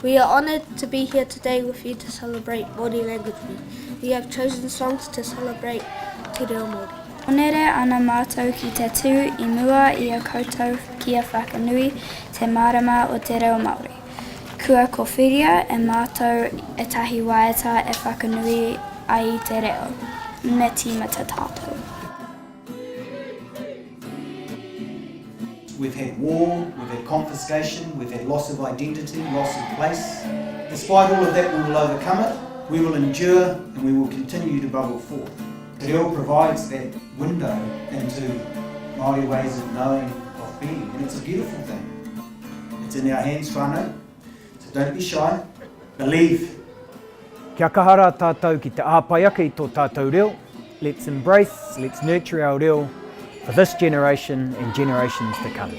We are honoured to be here today with you to celebrate Māori Language Week. We have chosen songs to celebrate Te Reo Māori. Onere ana mātou ki te tū I mua I a koutou kia whakanui te marama o Te Reo Māori. Kua kowhiria e mātou e tahi waiata e whakanui ai Te Reo. Me tīmata tātou. We've had war, we've had confiscation, we've had loss of identity, loss of place. Despite all of that, we will overcome it, we will endure, and we will continue to bubble forth. Te Reo provides that window into Māori ways of knowing, of being, and it's a beautiful thing. It's in our hands, whānau, so don't be shy, believe. Kia kahara tātou ki te āpaiaka I tō tātou reo. Let's embrace, let's nurture our reo for this generation and generations to come.